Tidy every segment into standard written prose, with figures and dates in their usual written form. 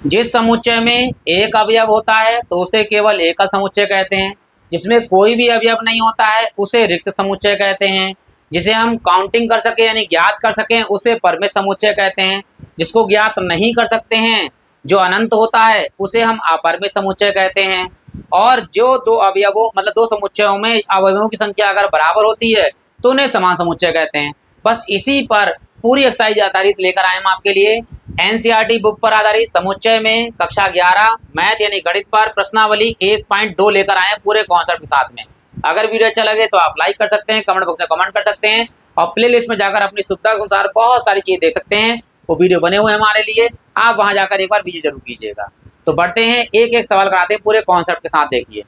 जिस समुच्चय में एक अवयव होता है तो उसे केवल एकल समुच्चय कहते हैं। जिसमें कोई भी अवयव नहीं होता है उसे रिक्त समुच्चय कहते हैं। जिसे हम काउंटिंग कर सके यानी ज्ञात कर सकें उसे परिमित समुच्चय कहते हैं। जिसको ज्ञात नहीं कर सकते हैं, जो अनंत होता है, उसे हम अपरिमित समुच्चय कहते हैं। और जो दो अवयवों मतलब दो समुच्चयों में अवयवों की संख्या अगर बराबर होती है तो उन्हें समान समुच्चय कहते हैं। बस इसी पर पूरी एक्सरसाइज आधारित लेकर आए हम आपके लिए। एनसीईआरटी बुक पर आधारित समुच्चय में कक्षा 11 मैथ यानी गणित पर प्रश्नावली 1.2 लेकर आए पूरे कॉन्सेप्ट के साथ में। अगर वीडियो अच्छा लगे तो आप लाइक कर सकते हैं, कमेंट बॉक्स में कमेंट कर सकते हैं और प्ले लिस्ट में जाकर अपनी सुविधा के अनुसार बहुत सारी चीज देख सकते हैं। वो वीडियो बने हुए हैं हमारे लिए, आप वहां जाकर एक बार विजिट जरूर कीजिएगा। तो बढ़ते हैं, एक एक सवाल कराते हैं पूरे कॉन्सेप्ट के साथ। देखिए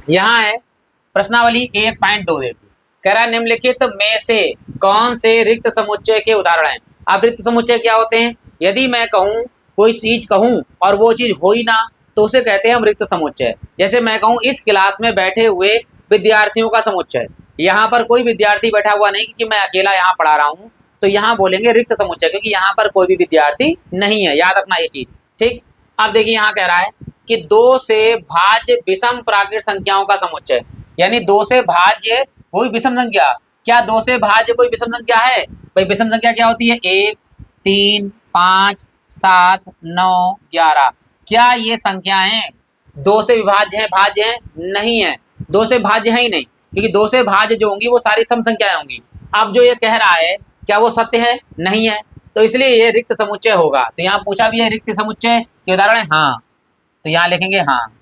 यहाँ है प्रश्नावली 1.2 देखिए, कह रहा है निम्नलिखित में से कौन से रिक्त समुच्चय के उदाहरण हैं। अब रिक्त समुच्चय क्या होते हैं? यदि मैं कहूं कोई चीज कहूं और वो चीज हो ही ना तो उसे कहते हैं हम रिक्त समुच्चय। जैसे मैं कहूं इस क्लास में बैठे हुए विद्यार्थियों का समुच्चय, यहाँ पर कोई विद्यार्थी बैठा हुआ नहीं क्योंकि मैं अकेला यहाँ पढ़ा रहा हूँ, तो यहाँ बोलेंगे रिक्त समुच्चय क्योंकि यहाँ पर कोई भी विद्यार्थी नहीं है। याद रखना ये चीज, ठीक। अब देखिए यहाँ कह रहा है कि दो से भाज्य विषम प्राकृत संख्याओं का समुच्चय, यानी दो से भाज्य कोई विषम संख्या। क्या दो से भाज्य कोई विषम संख्या है? भाई विषम संख्या क्या होती है? 1, 3, 5, 7, 9, 11। क्या ये संख्याएं दो से विभाज्य हैं, भाज्य हैं? नहीं है, दो से भाज्य है ही नहीं, क्योंकि दो से भाज्य जो होंगी वो सारी सम संख्याएं होंगी। अब जो ये कह रहा है क्या वो सत्य है? नहीं है, तो इसलिए ये रिक्त समुच्चय होगा। तो यहाँ पूछा भी है रिक्त समुच्चय के उदाहरण है, हाँ, तो यहाँ लिखेंगे हाँ,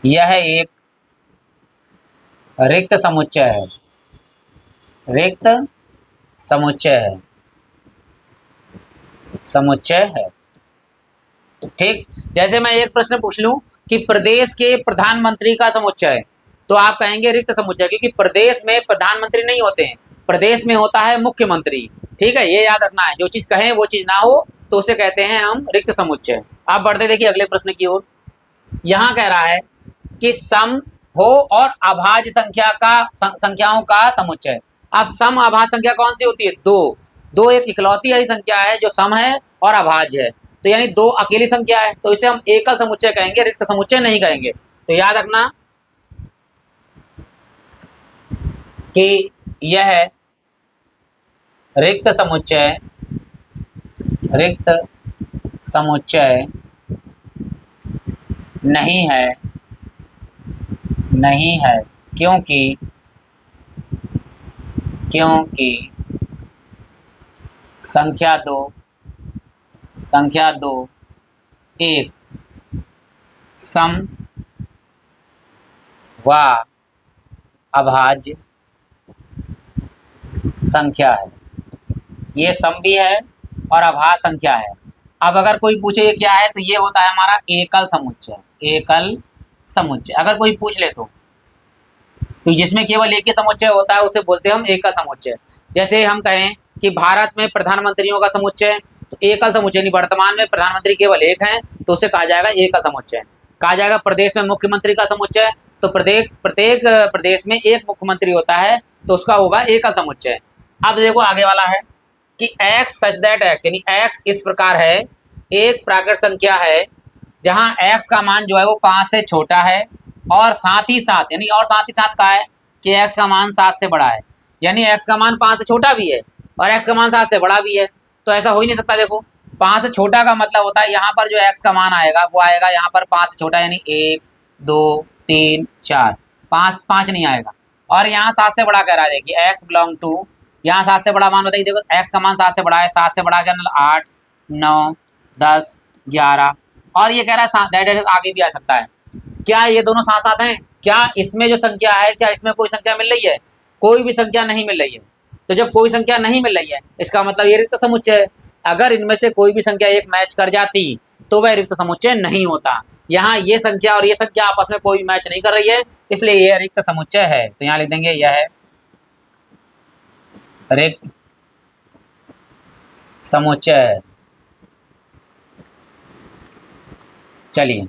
यह एक रिक्त समुच्चय है, रिक्त समुच्चय है, समुच्चय है, ठीक। जैसे मैं एक प्रश्न पूछ लूं कि प्रदेश के प्रधानमंत्री का समुच्चय, तो आप कहेंगे रिक्त समुच्चय, क्योंकि प्रदेश में प्रधानमंत्री नहीं होते हैं, प्रदेश में होता है मुख्यमंत्री, ठीक है, ये याद रखना है। जो चीज कहें वो चीज ना हो तो उसे कहते हैं हम रिक्त समुच्चय। आप बढ़ते देखिए अगले प्रश्न की ओर। यहाँ कह रहा है कि सम हो और अभाज्य संख्या का संख्याओं का समुच्चय। अब सम अभाज्य संख्या कौन सी होती है? दो। दो एक इकलौती ऐसी संख्या है जो सम है और अभाज्य है, तो यानी दो अकेली संख्या है, तो इसे हम एकल समुच्चय कहेंगे, रिक्त समुच्चय नहीं कहेंगे। तो याद रखना कि यह रिक्त समुच्चय, रिक्त समुच्चय नहीं है, नहीं है, क्योंकि क्योंकि संख्या दो एक सम व अभाज्य संख्या है। ये सम भी है और अभाज्य संख्या है। अब अगर कोई पूछे ये क्या है, तो ये होता है हमारा एकल समुच्चय, एकल समुच्चय। अगर कोई पूछ ले तो जिसमें केवल एक ही समुच्चय होता है उसे बोलते हैं हम एकल समुच्चय। जैसे हम कहें कि भारत में प्रधानमंत्रियों का समुच्चय, तो एकल समुच्चय, यानी वर्तमान में प्रधानमंत्री केवल एक हैं तो उसे कहा जाएगा एकल समुच्चय। कहा जाएगा प्रदेश में मुख्यमंत्री का समुच्चय, तो प्रत्येक प्रदेश में एक मुख्यमंत्री होता है तो उसका होगा एकल समुच्चय। अब देखो आगे वाला है कि x सच दैट x, यानी x इस प्रकार है, एक प्राकृत संख्या है जहां x का मान जो है वो 5 से छोटा है और साथ ही साथ, यानी और साथ ही साथ कहा है कि x का मान 7 से बड़ा है, यानी x का मान 5 से छोटा भी है और x का मान 7 से बड़ा भी है। तो ऐसा हो ही नहीं सकता। देखो 5 से छोटा का मतलब होता है यहाँ पर जो x का मान आएगा वो आएगा यहाँ पर 5 से छोटा, यानी 1, 2, 3, 4, 5 नहीं आएगा। और यहाँ 7 से बड़ा कह रहा है, देखिए x बिलोंग टू, यहाँ 7 से बड़ा मान बताइए। देखो x का मान 7 से बड़ा है, 7 से बड़ा क्या, 8, 9, 10, 11, और ये कह रहा है दैट आगे भी आ सकता है। क्या ये दोनों साथ साथ हैं? क्या इसमें जो संख्या है, क्या इसमें कोई संख्या मिल रही है? कोई भी संख्या नहीं मिल रही है। तो जब कोई संख्या नहीं मिल रही है इसका मतलब ये रिक्त समुच्चय है। अगर इनमें से कोई भी संख्या एक मैच कर जाती तो वह रिक्त समुच्चय नहीं होता। यहाँ ये संख्या और ये संख्या आपस में कोई मैच नहीं कर रही है, इसलिए यह रिक्त समुच्चय है। तो यहाँ लिख देंगे यह रिक्त समुच्चय है। चलिए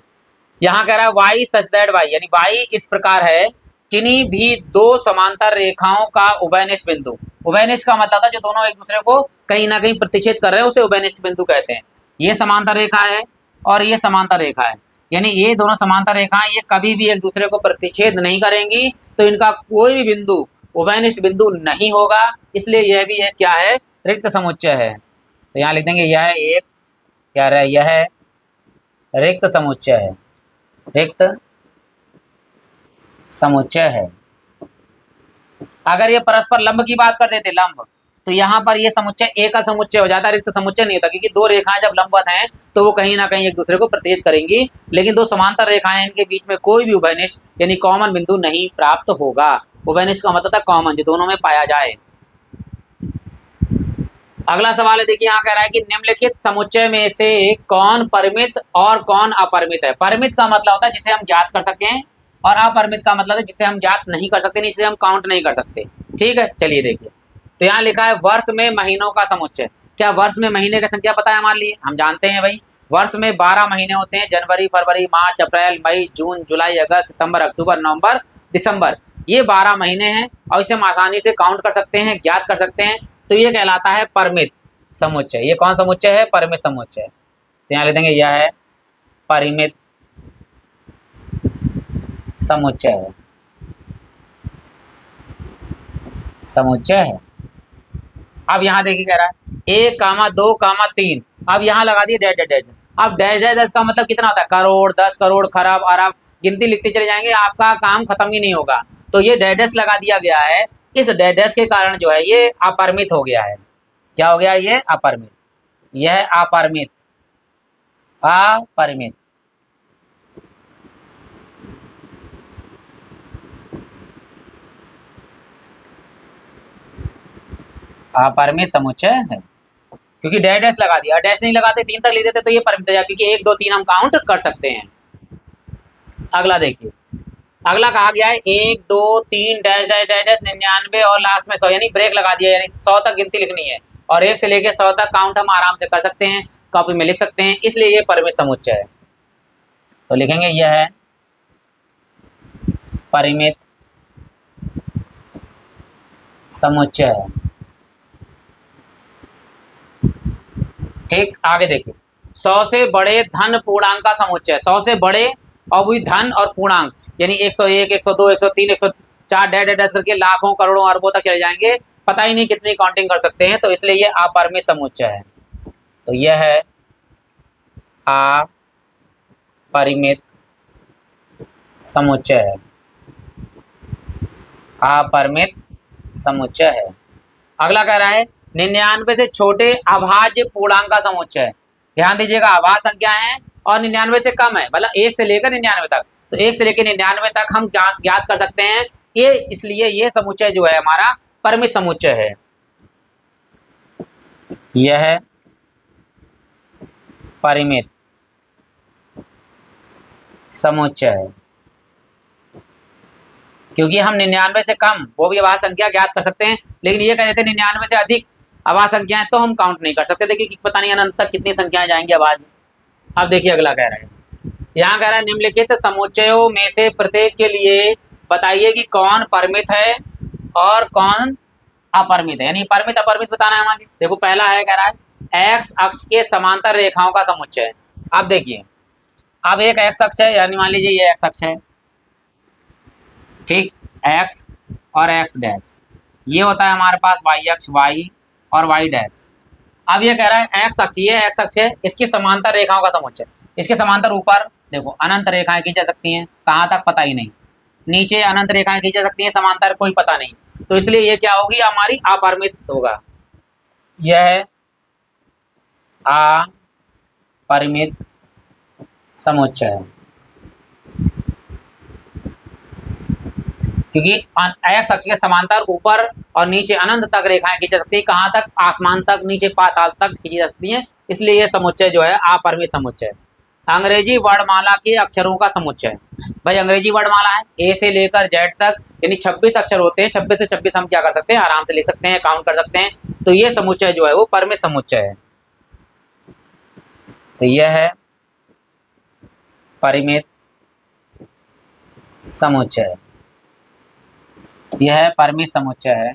यहाँ कह रहा है y सच दैट y, यानी y इस प्रकार है किन्हीं भी दो समांतर रेखाओं का उभयनिष्ठ बिंदु। उभयनिष्ठ का मतलब था जो दोनों एक दूसरे को कहीं ना कहीं प्रतिच्छेद कर रहे हैं, उसे उभयनिष्ठ बिंदु कहते हैं। ये समांतर रेखा है और ये समांतर रेखा है, यानी ये दोनों समांतर रेखाएं ये कभी भी एक दूसरे को प्रतिच्छेद नहीं करेंगी, तो इनका कोई भी बिंदु उभयनिष्ठ बिंदु नहीं होगा। इसलिए यह भी एक क्या है, रिक्त समुच्चय है। तो यहाँ लिख देंगे यह एक क्या है, यह रिक्त समुच्चय है, रिक्त समुच्चय है। अगर ये परस्पर लंब की बात कर देते, लंब, तो यहाँ पर ये समुच्चय एकल समुच्चय हो जाता, रिक्त समुच्चय नहीं होता, क्योंकि दो रेखाएं जब लंबवत हैं तो वो कहीं ना कहीं एक दूसरे को प्रतिच्छेद करेंगी। लेकिन दो समांतर रेखाएं, इनके बीच में कोई भी उभयनिष्ठ यानी कॉमन बिंदु नहीं प्राप्त होगा। उभयनिष्ठ का मतलब था कॉमन, जो दोनों में पाया जाए। अगला सवाल है, देखिए यहाँ कह रहा है कि निम्नलिखित समुच्चय में से कौन परिमित और कौन अपरिमित है। परिमित का मतलब होता है जिसे हम ज्ञात कर सकते हैं, और अपरिमित का मतलब है जिसे हम ज्ञात नहीं कर सकते, जिसे हम काउंट नहीं कर सकते। ठीक है, चलिए देखिए। तो यहाँ लिखा है वर्ष में महीनों का समुच्चय। क्या वर्ष में महीने की संख्या पता है हमारे लिए? हम जानते हैं भाई, वर्ष में 12 महीने होते हैं, जनवरी, फरवरी, मार्च, अप्रैल, मई, जून, जुलाई, अगस्त, सितंबर, अक्टूबर, नवंबर, दिसंबर। ये 12 महीने हैं और इसे हम आसानी से काउंट कर सकते हैं, ज्ञात कर सकते हैं। तो ये कहलाता है परिमित समुच्चय। ये कौन समुच्चय है? परिमित समुच्चय। तो यहाँ लिख देंगे यह है परिमित समुच्चय है, समुच्चय है। अब यहाँ देखिए कह रहा है 1, 2, 3। अब यहाँ लगा दिए डैश डैश डैश। अब डैश डैश डैश का मतलब कितना होता है? करोड़, 10 करोड़, खरब, अरब, गिनती लिखते चले जाएंगे, आपका काम खत्म ही नहीं होगा। तो ये डैश डैश लगा दिया गया है। इस डैश डैश के कारण जो है ये अपरिमित हो गया है। क्या हो गया? ये अपरिमित, यह अपरिमित, अपरिमित। अपरिमित समुच्चय है, क्योंकि डैश डैश लगा दिया। डैश नहीं लगाते, 3 तक ले देते तो ये परिमित हो जाए, क्योंकि 1, 2, 3 हम काउंट कर सकते हैं। अगला देखिए, अगला कहा गया है 1, 2, 3 डैश डैश डैश डैश 99 और लास्ट में 100, यानी ब्रेक लगा दिया, यानी 100 तक गिनती लिखनी है और 1 से लेकर 100 तक काउंट हम आराम से कर सकते हैं, कॉपी में लिख सकते हैं। इसलिए ये परिमित समुच्चय है। तो लिखेंगे यह है परिमित समुच्चय है। ठीक, आगे देखिए, 100 से बड़े धन पूर्णांक का समुच्चय। 100 से बड़े और वही धन और पूर्णांक, यानी 101, 102, 103, 104 डैश डैश करके लाखों, करोड़ों, अरबों तक चले जाएंगे, पता ही नहीं कितनी काउंटिंग कर सकते हैं। तो इसलिए ये अपरिमित समुच्चय है। तो यह है अपरिमित समुच्चय है, अपरिमित समुच्चय है। अगला कह रहा है 99 से छोटे अभाज्य पूर्णांक का समुच्चय। ध्यान दीजिएगा, अभाज्य संख्या है और 99 से कम है, मतलब 1 से लेकर 99 तक। तो 1 से लेकर 99 तक हम ज्ञात कर सकते हैं ये, इसलिए ये समुच्चय जो है हमारा परिमित समुच्चय है। यह है परिमित समुच्चय है, क्योंकि हम 99 से कम वो भी अभाज्य संख्या ज्ञात कर सकते हैं, लेकिन ये कह देते हैं 99 से अधिक अभाज्य संख्याएं तो हम काउंट नहीं कर सकते। देखिए पता नहीं अनंत तक कितनी संख्याएं जाएंगी अभाज्य। अब देखिए अगला कह रहा है, यहाँ कह रहा है निम्नलिखित समुच्चयों में से प्रत्येक के लिए बताइए कि कौन परिमित है और कौन अपरिमित है, यानी परिमित अपरिमित बताना है हमारे। देखो पहला है, कह रहा है एक्स अक्ष के समांतर रेखाओं का समुच्चय। अब देखिए, अब एक एक्स अक्ष है, यानी मान लीजिए ये एक्स अक्ष है, ठीक, एक्स और एक्स डैश। ये होता है हमारे पास वाई अक्ष, वाई और वाई डैश। अब ये कह रहा है एक्स अक्ष, ये एक्स अक्ष है, इसकी समांतर रेखाओं का समुच्चय। इसके समांतर ऊपर देखो अनंत रेखाएं खींच जा सकती हैं, कहाँ तक पता ही नहीं, नीचे अनंत रेखाएं खींच जा सकती हैं, समांतर कोई पता नहीं। तो इसलिए ये क्या होगी, हमारी अपरिमित होगा। यह है अपरिमित समुच्चय है, क्योंकि एक्स अक्ष के समांतर ऊपर और नीचे अनंत तक रेखाएं खींच सकती है, कहाँ तक, आसमान तक, नीचे पाताल तक खींची जा सकती हैं। इसलिए यह समुच्चय जो है अपरिमित समुच्चय है। अंग्रेजी वर्णमाला के अक्षरों का समुच्चय। भाई अंग्रेजी वर्णमाला है ए से लेकर जेड तक, यानी 26 अक्षर होते हैं, 26 से 26 हम क्या कर सकते हैं, आराम से लिख सकते हैं, काउंट कर सकते हैं। तो ये समुच्चय जो है वो परिमित समुच्चय है। तो यह है परिमित समुच्चय। यह परिमित समुच्चय है।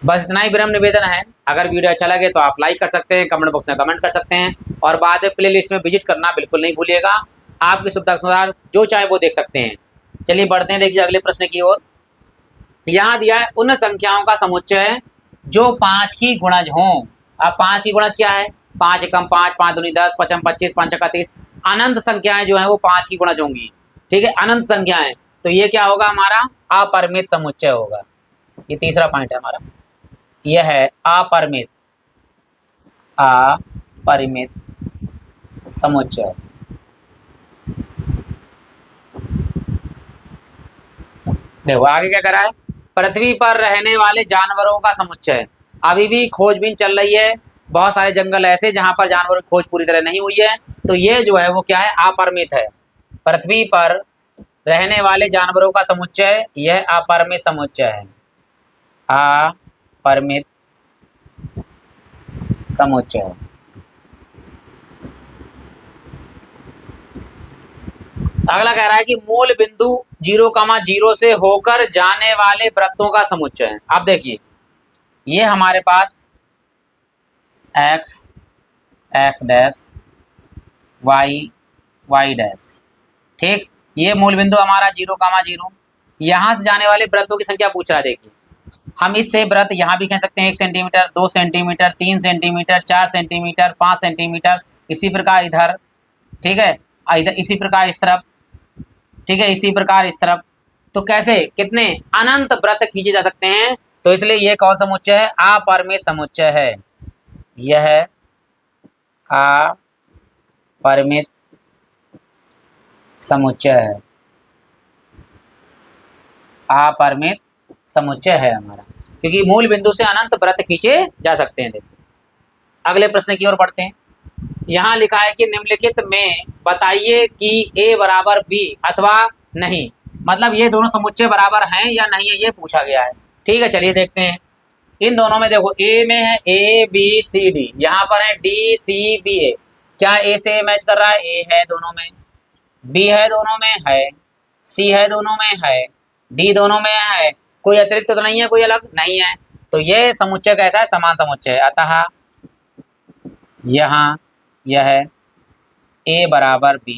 बस इतना ही विनम्र निवेदन है। अगर वीडियो अच्छा लगे तो आप लाइक कर सकते हैं, कमेंट बॉक्स में कमेंट कर सकते हैं, और बाद में प्ले लिस्ट में विजिट करना बिल्कुल नहीं भूलिएगा। आपकी सुविधा के अनुसार जो चाहे वो देख सकते हैं। चलिए बढ़ते हैं, देखिए अगले प्रश्न की ओर। यहाँ दिया है उन संख्याओं का समुच्चय जो 5 की गुणज हों। अब 5 की गुणज क्या है? 5 एकम 5, 5 दूनी 10, 5 पचम 25, 5 चक्का 30। अनंत संख्याएं जो है वो 5 की गुणज होंगी। ठीक है, अनंत संख्याएं। तो ये क्या होगा? हमारा अपरिमित समुच्चय होगा। ये तीसरा पॉइंट है हमारा। यह है अपरिमित अपरिमित समुच्चय। देखो आगे क्या करा है? पृथ्वी पर रहने वाले जानवरों का समुच्चय। अभी भी खोजबीन चल रही है। बहुत सारे जंगल ऐसे जहां पर जानवरों की खोज पूरी तरह नहीं हुई है। तो ये जो है वो क्या है? अपरिमित है। पृथ्वी पर रहने वाले जानवरों का समुच्चय यह अपरिमित समुच्चय है। अपरिमित समुच्चय। अगला कह रहा है कि मूल बिंदु 0,0 से होकर जाने वाले वृत्तों का समुच्चय है। अब देखिए, ये हमारे पास x x dash y y dash, ठीक। ये मूल बिंदु हमारा 0,0। यहां से जाने वाले वृत्तों की संख्या पूछ रहा है। देखिए, हम इससे वृत्त यहाँ भी कह सकते हैं 1 centimetre, 2 centimetre, 3 centimetre, 4 centimetre, 5 centimetre, इसी प्रकार इधर, ठीक है, इधर इसी प्रकार इस तरफ, ठीक है, इसी प्रकार इस तरफ। तो कैसे कितने अनंत वृत्त खींचे जा सकते हैं। तो इसलिए यह कौन समुच्चय है? अपरिमित समुच्चय है। यह अपरिमित समुच्चय है। अपरिमित समुच्चय है हमारा, क्योंकि मूल बिंदु से अनंत वृत्त खींचे जा सकते हैं। देखिए अगले प्रश्न की ओर बढ़ते हैं। यहाँ लिखा है कि निम्नलिखित में बताइए कि a बराबर b अथवा नहीं। मतलब ये दोनों समुच्चय बराबर हैं या नहीं है, ये पूछा गया है। ठीक है, चलिए देखते हैं। इन दोनों में देखो, a में है a b c d, यहाँ पर है d c b a। क्या a से मैच कर रहा है? a है दोनों में, b है दोनों में है, c है दोनों में है, d दोनों में है। कोई अतिरिक्त तो नहीं है, कोई अलग नहीं है। तो ये समुच्चय कैसा है? समान समुच्चय है। अतः यहाँ यह है a बराबर b,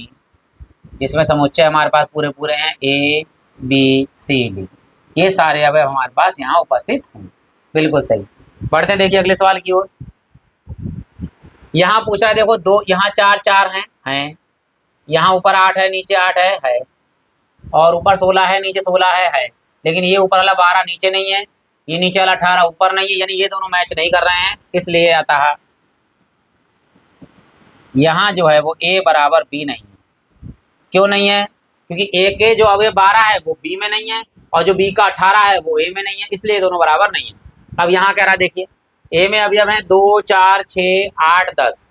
इसमें समुच्चय हमारे पास पूरे पूरे हैं a b c d। ये सारे अवयव हमारे पास यहाँ उपस्थित हैं। बिल्कुल सही। बढ़ते हैं, देखिए अगले सवाल की ओर। यहाँ पूछा है, देखो दो, यहाँ 4 4 हैं, यहाँ ऊपर 8 है, नीचे 8 है, और ऊपर 16 है, नीचे 16 है। लेकिन ये ऊपर वाला 12 नीचे नहीं है, ये नीचे वाला 18 ऊपर नहीं है, यानी ये दोनों मैच नहीं कर रहे हैं। इसलिए अतः यहाँ जो है वो a बराबर b नहीं है। क्यों नहीं है? क्योंकि a के जो अवयव 12 है वो b में नहीं है, और जो b का 18 है वो a में नहीं है, इसलिए दोनों बराबर नहीं है। अब यहाँ कह रहा है, देखिए a में अवयव है 2 4 6 8 10,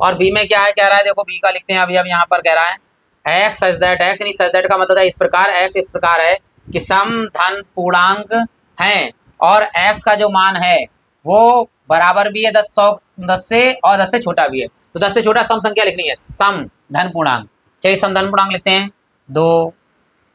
और b में क्या है? कह रहा है, देखो b का लिखते हैं अवयव। यहाँ पर कह रहा है x सच दैट, x यानी सच दैट का मतलब है इस प्रकार, x इस प्रकार है कि सम धन पूर्णांक हैं, और x का जो मान है वो बराबर भी है 10 से, और 10 से छोटा भी है। तो 10 से छोटा सम संख्या लिखनी है, सम धन पूर्णांक। चलिए सम धन पूर्णांक लिखते हैं, 2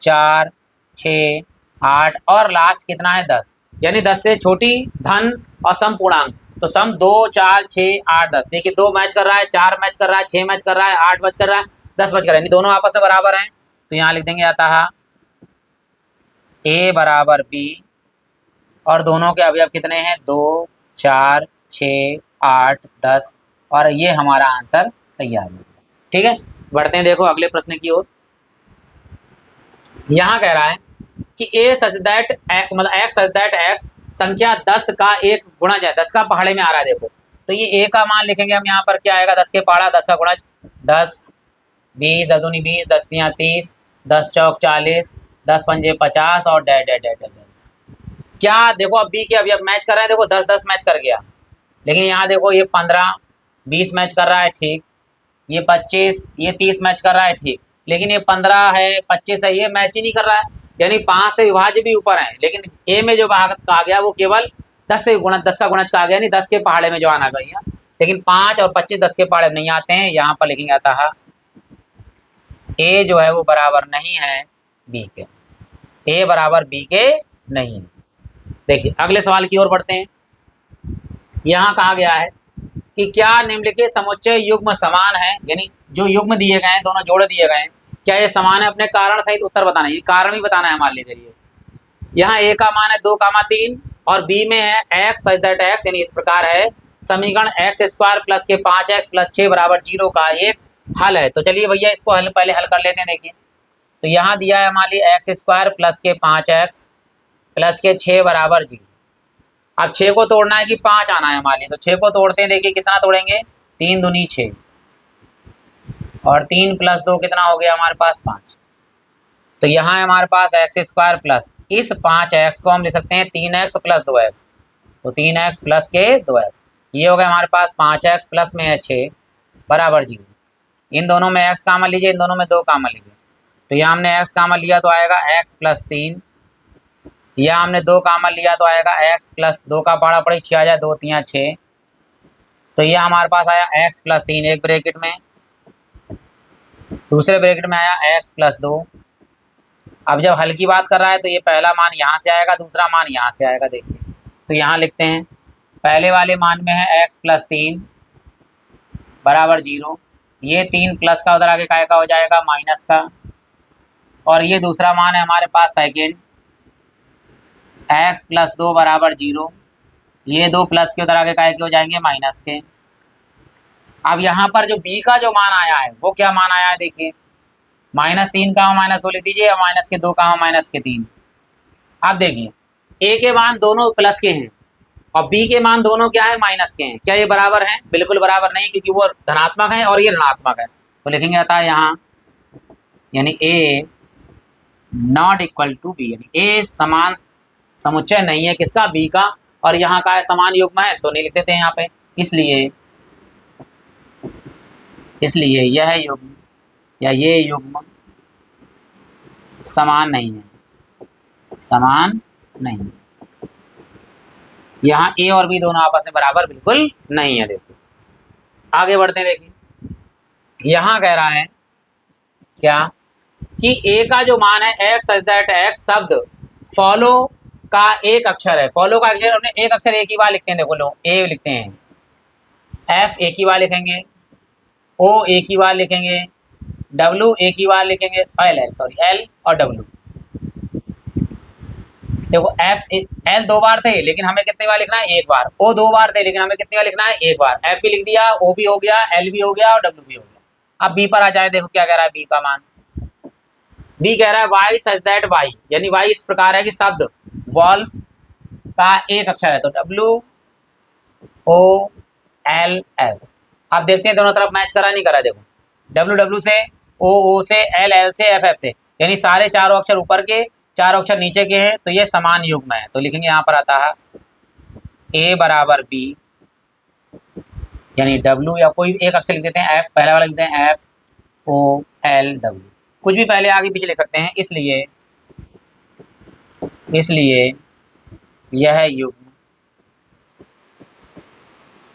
4 6 8, और लास्ट कितना है? 10, यानी 10 से छोटी धन और सम पूर्णांक। तो सम 2 4 6 8 10। देखिए 2 मैच कर रहा है, 4 मैच कर रहा है, 6 मैच कर रहा है, 8 मैच कर रहा है, 10 मैच कर रहा है, दोनों आपस में बराबर हैं। तो यहाँ लिख देंगे अतः a बराबर b, और दोनों के अवयव कितने हैं? 2 4 6 8 10, और ये हमारा आंसर तैयार हो गया। ठीक है, बढ़ते हैं देखो अगले प्रश्न की ओर। यहाँ कह रहा है कि a सच दैट मतलब x सच दैट x संख्या 10 का एक गुणज है। 10 का पहाड़े में आ रहा है, देखो। तो ये a का मान लिखेंगे हम। यहाँ पर क्या आएगा? 10 के पहाड़ा, 10 का गुणज 10 20 10 दूनी 20 10 तियां 30 10 चौक 40 10 पंजे 50, और डैड डैड डैड डैड। क्या देखो अब b के अवयव मैच कर रहे हैं। देखो 10 10 मैच कर गया, लेकिन यहाँ देखो ये 15 20 मैच कर रहा है, ठीक। ये 25 ये 30 मैच कर रहा है, ठीक। लेकिन ये 15 है 25 है, ये मैच ही नहीं कर रहा है। यानी 5 से विभाज्य भी ऊपर है, लेकिन a में जो भाग कहा गया वो केवल 10 से गुणज, 10 का गुणज कहा गया, नहीं 10 के पहाड़े में जो आना गया। लेकिन 5 और 25 10 के पहाड़े में नहीं आते हैं। यहाँ पर लिखेंगे अतः ए जो है वो बराबर नहीं है बी के, ए बराबर बी के नहीं है। देखिए अगले सवाल की ओर बढ़ते हैं। यहाँ कहा गया है कि क्या निम्नलिखित समुच्चय युग्म समान है, यानी जो युग्म दिए गए हैं, दोनों जोड़े दिए गए हैं, क्या ये समान है? अपने कारण सहित उत्तर बताना है, ये कारण भी बताना है हमारे लिए। चलिए यहाँ ए का मान है 2, 3 और बी में है एक्स सच दैट एक्स, यानी इस प्रकार है समीकरण एक्स स्क्वायर प्लस के 5x प्लस 6 बराबर 0 का एक हल है। तो चलिए भैया इसको पहले हल कर लेते हैं। देखिए तो यहाँ दिया है हमारे लिए एक्स स्क्वायर प्लस के 5x प्लस के 6 बराबर 0। अब 6 को तोड़ना है कि 5 आना है हमारे लिए, तो 6 को तोड़ते हैं। देखिए कितना तोड़ेंगे, 3 दूनी 6 और 3 प्लस 2 कितना हो गया हमारे पास 5। तो यहाँ है हमारे पास एक्स स्क्वायर प्लस इस 5x को हम लिख सकते हैं 3x प्लस 2x, तो 3x प्लस के 2x, ये हो गया हमारे पास 5x प्लस में है 6 बराबर 0। इन दोनों में x कामन लीजिए, इन दोनों में 2 कामन लीजिए, तो यहाँ हमने x कामन लिया तो आएगा x प्लस 3, यहाँ हमने 2 कामन लिया तो आएगा x प्लस 2 का पाड़ा पड़ी 6 आ जाए 2 3 6, तो यह हमारे पास आया x प्लस 3 एक ब्रैकेट में, दूसरे ब्रैकेट में आया x प्लस 2। अब जब हल की बात कर रहा है तो ये पहला मान यहाँ से आएगा, दूसरा मान यहाँ से आएगा। देखिए तो यहाँ लिखते हैं पहले वाले मान में है x प्लस 3 बराबर 0, ये 3 प्लस का उधर आगे काय का हो जाएगा माइनस का, और ये दूसरा मान है हमारे पास सेकेंड x प्लस 2 बराबर 0, ये 2 प्लस के उधर आगे काय के हो जाएंगे माइनस के। अब यहाँ पर जो b का जो मान आया है वो क्या मान आया है, देखिए -3 का -2 लिख दीजिए, और माइनस के 2 का -3। अब देखिए a के मान दोनों प्लस के हैं और b के मान दोनों क्या है माइनस के हैं, क्या ये बराबर हैं? बिल्कुल बराबर नहीं, क्योंकि वो धनात्मक है और ये ऋणात्मक है। तो लिखेंगे आता है यहाँ, यानी a not equal to b, यानी a समान समुच्चय नहीं है किसका, b का, और यहाँ का है समान युग्म है तो नहीं लिख देते हैं यहाँ पे। इसलिए यह युग्म या ये युग्म समान नहीं है, समान नहीं है। यहाँ ए और बी दोनों आपस में बराबर बिल्कुल नहीं है। देखो आगे बढ़ते हैं। देखिए यहाँ कह रहा है क्या कि ए का जो मान है एक्स सच दैट एक्स शब्द फॉलो का एक अक्षर है। फॉलो का अक्षर हमने एक अक्षर एक ही बार लिखते हैं। देखो लो ए लिखते हैं, एफ एक ही बार लिखेंगे, ओ एक ही बार लिखेंगे, डब्ल्यू एक ही बार लिखेंगे, एल और डब्ल्यू। देखो एफ एल 2 बार थे लेकिन हमें कितनी बार लिखना है, एक बार। ओ 2 बार थे लेकिन हमें कितनी बार लिखना है, एक बार। एफ भी लिख दिया, ओ भी हो गया, एल भी हो गया और डब्ल्यू भी हो गया। अब बी पर आ जाए, देखो क्या कह रहा है बी का मान। बी कह रहा है वाई सच दैट वाई, यानी वाई इस प्रकार है कि शब्द वॉल्व का एक अक्षर है, तो डब्ल्यू ओ एल एफ। आप देखते हैं दोनों तरफ मैच करा नहीं करा। देखो डब्ल्यू डब्ल्यू से, ओ से, एल एल से, एफ एफ से, यानी सारे चारों अक्षर ऊपर के, चारों अक्षर नीचे के हैं, तो ये समान युग्म है। तो लिखेंगे यहाँ पर आता है ए बराबर बी, यानी डब्ल्यू या कोई एक अक्षर लिख देते हैं, एफ पहले वाला लिखते हैं, एफ ओ एल डब्ल्यू, कुछ भी पहले आगे पीछे लिख सकते हैं। इसलिए यह युग्म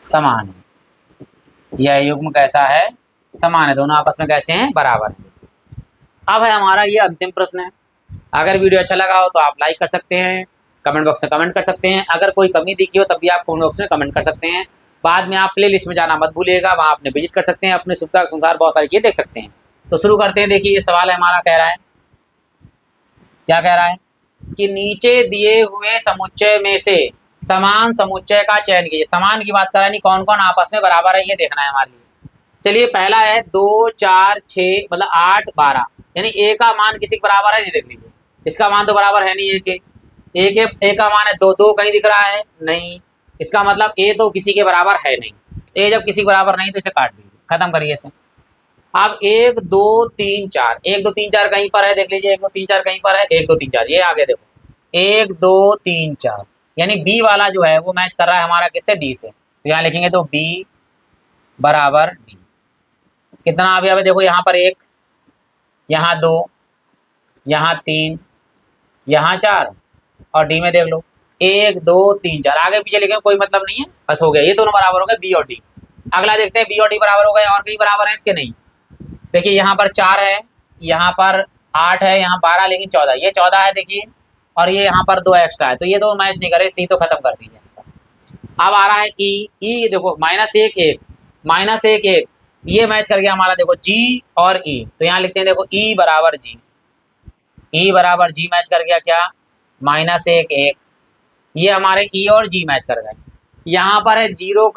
समान है। यह युग्म कैसा है, समान है, दोनों आपस में कैसे हैं, बराबर है। अब है हमारा ये अंतिम प्रश्न है। अगर वीडियो अच्छा लगा हो तो आप लाइक कर सकते हैं, कमेंट बॉक्स में कमेंट कर सकते हैं। अगर कोई कमी दिखी हो तब भी आप कमेंट बॉक्स में कमेंट कर सकते हैं। बाद में आप प्ले लिस्ट में जाना मत भूलिएगा, वहाँ आपने विजिट कर सकते हैं, अपने सुविधा के अनुसार बहुत सारी चीज़ें देख सकते हैं। तो शुरू करते हैं। देखिए ये सवाल है हमारा, कह रहा है, क्या कह रहा है कि नीचे दिए हुए समुच्चय में से समान समुच्चय का चयन कीजिए। समान की बात कर रहा है, नहीं कौन कौन आपस में बराबर है ये देखना है हमारे लिए। चलिए पहला है 2 4 6 मतलब 8 12, यानी ए का मान किसी के बराबर है, ये देख लीजिए। इसका मान तो बराबर है नहीं, ए का मान है 2 2 कहीं दिख रहा है नहीं, इसका मतलब ए तो किसी के बराबर है नहीं। ए जब किसी के बराबर नहीं तो इसे काट दीजिए, खत्म करिए इसे। अब 1 2 3 4, 1 2 3 4 कहीं पर है, देख लीजिए 1 2 3 4 कहीं पर है, 1 2 3 4 ये आगे देखो 1 2 3 4, यानी बी वाला जो है वो मैच कर रहा है हमारा किससे, डी से। तो यहाँ लिखेंगे तो बी बराबर डी। कितना आ गया, देखो यहाँ पर 1, यहाँ 2, यहाँ 3, यहाँ 4 और डी में देख लो 1 2 3 4, आगे पीछे लिखेंगे कोई मतलब नहीं है, बस हो गया, ये दोनों बराबर हो गए बी और डी। अगला देखते हैं बी और डी बराबर हो गए और कहीं बराबर है इसके, नहीं। देखिए यहाँ पर 4 है यहाँ पर 8 है, यहाँ 12, लेकिन 14, ये 14 है देखिए, और ये यहाँ पर 2 एक्स्ट्रा है, तो ये 2 मैच नहीं करे, सी तो खत्म कर दीजिए। अब आ रहा है ई देखो -1 1 -1 1, ये मैच कर गया हमारा देखो जी और ई, तो यहाँ लिखते हैं देखो ई बराबर जी मैच कर गया क्या, -1 1, ये हमारे ई और जी मैच कर गए। यहाँ पर है 0,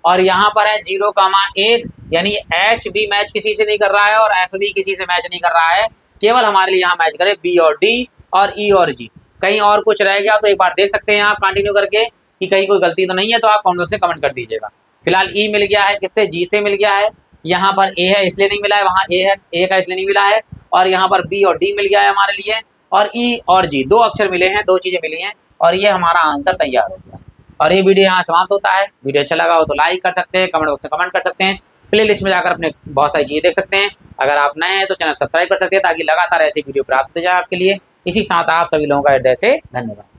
और यहाँ पर है 0, 1, यानी एच भी मैच किसी से नहीं कर रहा है और एफ भी किसी से मैच नहीं कर रहा है, केवल हमारे लिए यहाँ मैच करे बी और डी और ई और जी। कहीं और कुछ रह गया तो एक बार देख सकते हैं आप कंटिन्यू करके कि कहीं कोई गलती तो नहीं है, तो आप कमेंट से कमेंट कर दीजिएगा। फिलहाल ई मिल गया है, किससे, जी से मिल गया है। यहाँ पर ए है इसलिए नहीं मिला है, वहाँ ए है, ए का इसलिए नहीं मिला है, और यहाँ पर बी और डी मिल गया है हमारे लिए, और ई और जी 2 अक्षर मिले हैं, 2 चीजें मिली हैं, और ये हमारा आंसर तैयार हो गया। और ये वीडियो यहाँ समाप्त होता है। वीडियो अच्छा लगा हो तो लाइक कर सकते हैं, कमेंट बॉक्स में कमेंट कर सकते हैं, प्ले लिस्ट में जाकर अपने बहुत सारी चीज़ें देख सकते हैं। अगर आप नए हैं तो चैनल सब्सक्राइब कर सकते हैं ताकि लगातार ऐसी वीडियो प्राप्त हो जाए आपके लिए। इसी साथ आप सभी लोगों का हृदय से धन्यवाद।